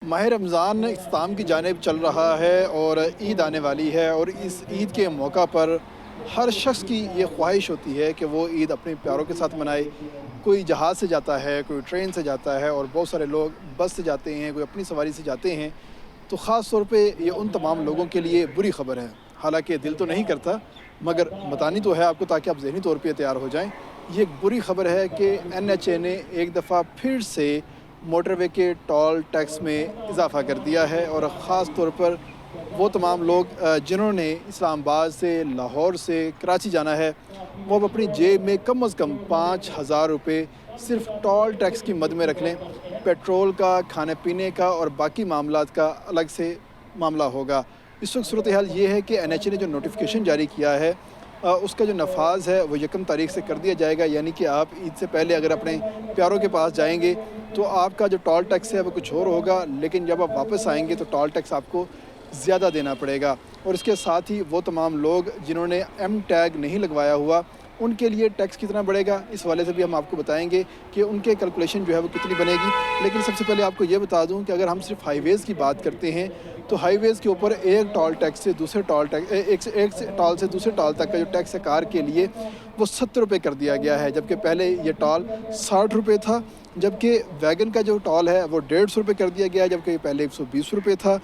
ماہ رمضان اختتام کی جانب چل رہا ہے اور عید آنے والی ہے، اور اس عید کے موقع پر ہر شخص کی یہ خواہش ہوتی ہے کہ وہ عید اپنے پیاروں کے ساتھ منائے۔ کوئی جہاز سے جاتا ہے، کوئی ٹرین سے جاتا ہے، اور بہت سارے لوگ بس سے جاتے ہیں، کوئی اپنی سواری سے جاتے ہیں۔ تو خاص طور پہ یہ ان تمام لوگوں کے لیے بری خبر ہے، حالانکہ دل تو نہیں کرتا، مگر بتانی تو ہے آپ کو تاکہ آپ ذہنی طور پہ تیار ہو جائیں۔ یہ ایک بری خبر ہے کہ این ایچ اے نے ایک دفعہ پھر سے موٹر وے کے ٹول ٹیکس میں اضافہ کر دیا ہے، اور خاص طور پر وہ تمام لوگ جنہوں نے اسلام آباد سے، لاہور سے کراچی جانا ہے، وہ اب اپنی جیب میں کم از کم 5,000 روپے صرف ٹول ٹیکس کی مد میں رکھ لیں۔ پیٹرول کا، کھانے پینے کا اور باقی معاملات کا الگ سے معاملہ ہوگا۔ اس وقت صورتحال یہ ہے کہ این ایچ اے نے جو نوٹیفیکیشن جاری کیا ہے، اس کا جو نفاذ ہے وہ 1 تاریخ سے کر دیا جائے گا، یعنی کہ آپ عید سے پہلے اگر اپنے پیاروں کے پاس جائیں گے تو آپ کا جو ٹول ٹیکس ہے وہ کچھ اور ہوگا، لیکن جب آپ واپس آئیں گے تو ٹول ٹیکس آپ کو زیادہ دینا پڑے گا۔ اور اس کے ساتھ ہی وہ تمام لوگ جنہوں نے ایم ٹیگ نہیں لگوایا ہوا، ان کے لیے ٹیکس کتنا بڑھے گا، اس والے سے بھی ہم آپ کو بتائیں گے کہ ان کے کیلکولیشن جو ہے وہ کتنی بنے گی۔ لیکن سب سے پہلے آپ کو یہ بتا دوں کہ اگر ہم صرف ہائی ویز کی بات کرتے ہیں تو ہائی ویز کے اوپر ایک ٹول ٹیکس سے دوسرے ٹول ٹیکس، ایک ٹال سے دوسرے ٹال تک کا جو ٹیکس ہے کار کے لیے، وہ 70 روپے کر دیا گیا ہے، جبکہ پہلے یہ ٹال 60 روپے تھا۔ جبکہ ویگن کا جو ٹال ہے وہ 150 روپے کر دیا گیا ہے، جبکہ یہ پہلے 120 روپے تھا۔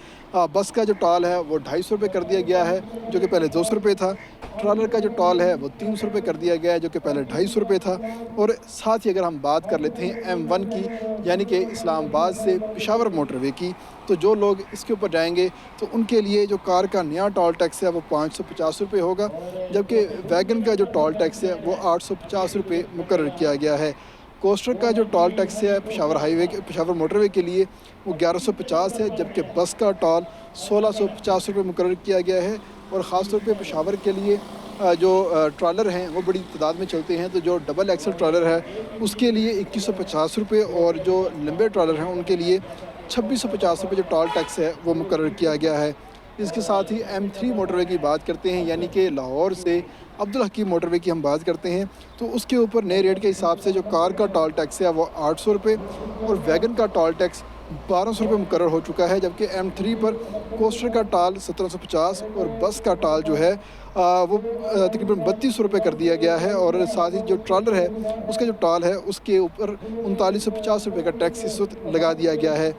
بس کا جو ٹال ہے وہ 250 روپے کر دیا گیا ہے، جو کہ پہلے 200 روپے تھا۔ ٹرالر کا جو ٹال ہے وہ 300 روپے کر دیا گیا ہے، جو کہ پہلے 250 روپے تھا۔ اور ساتھ ہی اگر ہم بات کر لیتے ہیں M1 کی، یعنی کہ اسلام آباد سے پشاور موٹر وے کی، تو جو لوگ اس کے اوپر جائیں گے تو ان کے لیے جو کار کا نیا ٹول ٹیکس ہے وہ 550 روپے ہوگا، جبکہ ویگن کا جو ٹول ٹیکس ہے وہ 850 روپے مقرر کیا گیا ہے۔ کوسٹر کا جو ٹول ٹیکس ہے پشاور موٹر وے کے لیے وہ 1150 ہے، جبکہ بس کا ٹول 1650 روپے مقرر کیا گیا ہے۔ اور خاص طور پہ پشاور کے لیے جو ٹرالر ہیں وہ بڑی تعداد میں چلتے ہیں، تو جو ڈبل ایکسل ٹرالر ہے اس کے لیے 2150 روپے، اور جو لمبے ٹرالر ہیں ان کے لیے 2650 روپے جو ٹول ٹیکس ہے وہ مقرر کیا گیا ہے۔ اس کے ساتھ ہی M3 موٹر وے کی بات کرتے ہیں، یعنی کہ لاہور سے عبدالحکیم موٹر وے کی ہم بات کرتے ہیں، تو اس کے اوپر نئے ریٹ کے حساب سے جو کار کا ٹول ٹیکس ہے وہ 800 روپے اور ویگن کا ٹول ٹیکس 1200 روپے مقرر ہو چکا ہے، جبکہ M3 پر کوسٹر کا ٹال 1750 اور بس کا ٹال جو ہے وہ تقریباً 3200 روپے کر دیا گیا ہے، اور ساتھ ہی جو ٹرالر ہے اس کا جو ٹال ہے اس کے اوپر 3950 روپے کا ٹیکس اس وقت لگا دیا گیا ہے۔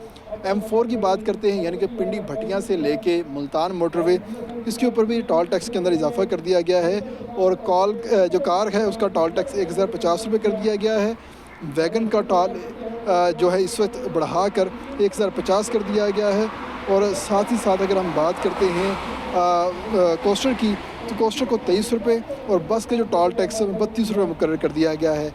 M4 کی بات کرتے ہیں، یعنی کہ پنڈی بھٹیاں سے لے کے ملتان موٹر وے، اس کے اوپر بھی ٹول ٹیکس کے اندر اضافہ کر دیا گیا ہے، اور جو کار ہے اس کا ٹول ٹیکس 1050 روپے کر دیا گیا ہے۔ ویگن کا ٹال جو ہے اس وقت بڑھا کر 1050 کر دیا گیا ہے، اور ساتھ ہی ساتھ اگر ہم بات کرتے ہیں کوسٹر کی، تو کوسٹر کو 23 روپے اور بس کا جو ٹول ٹیکس ہے 32 روپے مقرر کر دیا گیا ہے۔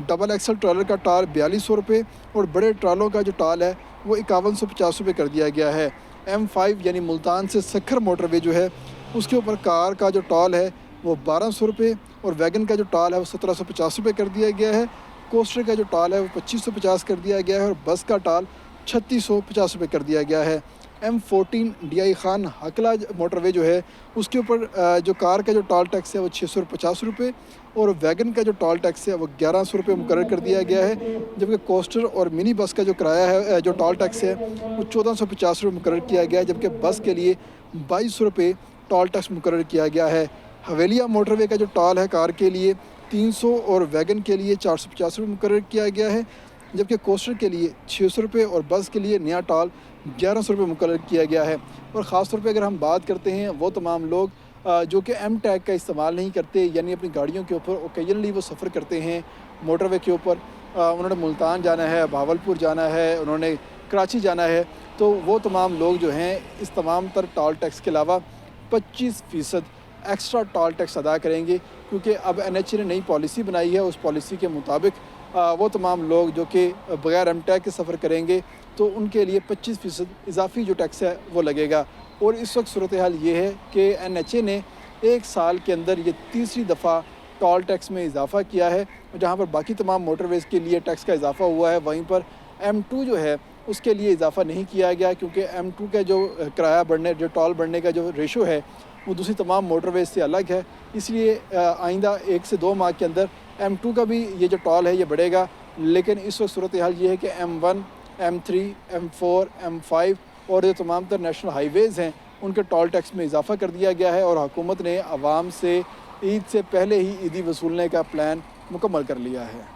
ڈبل ایکسل ٹرالر کا ٹال 4200 روپے اور بڑے ٹرالوں کا جو ٹال ہے وہ 5150 روپے کر دیا گیا ہے۔ M5 یعنی ملتان سے سکھر موٹر وے جو ہے اس کے اوپر کار کا جو ٹال ہے وہ 1200 روپے اور ویگن کا جو ٹال ہے وہ 1750 روپے کر دیا گیا ہے۔ کوسٹر کا جو ٹال ہے وہ 2550 کر دیا گیا ہے، اور بس کا ٹال 3650 روپے کر دیا گیا ہے۔ M14 DI Khan Hakla motor وے جو ہے اس کے اوپر جو کار کا جو ٹول ٹیکس ہے وہ 650 روپے اور ویگن کا جو ٹول ٹیکس ہے وہ 1100 روپے مقرر کر دیا گیا ہے، جبکہ کوسٹر اور منی بس کا جو کرایہ ہے جو ٹول ٹیکس ہے وہ 1450 روپے مقرر کیا گیا ہے، جبکہ بس کے لیے 2200 روپے ٹول ٹیکس مقرر کیا گیا ہے۔ حویلیہ موٹر وے کا جو ٹال ہے کار کے لیے 300 اور ویگن کے لیے 450 روپے مقرر کیا گیا ہے، جبکہ کوسٹر کے لیے 600 روپے اور بس کے لیے نیا ٹال 1100 روپے مقرر کیا گیا ہے۔ اور خاص طور پہ اگر ہم بات کرتے ہیں وہ تمام لوگ جو کہ ایم ٹیگ کا استعمال نہیں کرتے، یعنی اپنی گاڑیوں کے اوپر اوکیجنلی وہ سفر کرتے ہیں موٹر وے کے اوپر، انہوں نے ملتان جانا ہے، بہاولپور جانا ہے، انہوں نے کراچی جانا ہے، تو وہ تمام لوگ جو ہیں اس تمام تر ٹول ٹیکس کے علاوہ 25% ایکسٹرا ٹول ٹیکس ادا کریں گے، کیونکہ اب این ایچ اے نے نئی پالیسی بنائی ہے۔ اس پالیسی کے مطابق وہ تمام لوگ جو کہ بغیر ایم ٹیگ کے سفر کریں گے تو ان کے لیے 25% اضافی جو ٹیکس ہے وہ لگے گا۔ اور اس وقت صورتحال یہ ہے کہ این ایچ اے نے ایک سال کے اندر یہ تیسری دفعہ ٹول ٹیکس میں اضافہ کیا ہے، جہاں پر باقی تمام موٹر ویز کے لیے ٹیکس کا اضافہ ہوا ہے، وہیں پر M2 جو ہے اس کے لیے اضافہ نہیں کیا گیا، کیونکہ M2 کا جو کرایہ بڑھنے، جو ٹول بڑھنے کا جو ریشو ہے وہ دوسری تمام موٹر ویز سے الگ ہے، اس لیے آئندہ 1 سے 2 ماہ کے اندر M2 کا بھی یہ جو ٹول ہے یہ بڑھے گا۔ لیکن اس وقت صورتحال یہ ہے کہ M1 M3, M4, M5 اور جو تمام تر نیشنل ہائی ویز ہیں ان کے ٹول ٹیکس میں اضافہ کر دیا گیا ہے، اور حکومت نے عوام سے عید سے پہلے ہی عیدی وصولنے کا پلان مکمل کر لیا ہے۔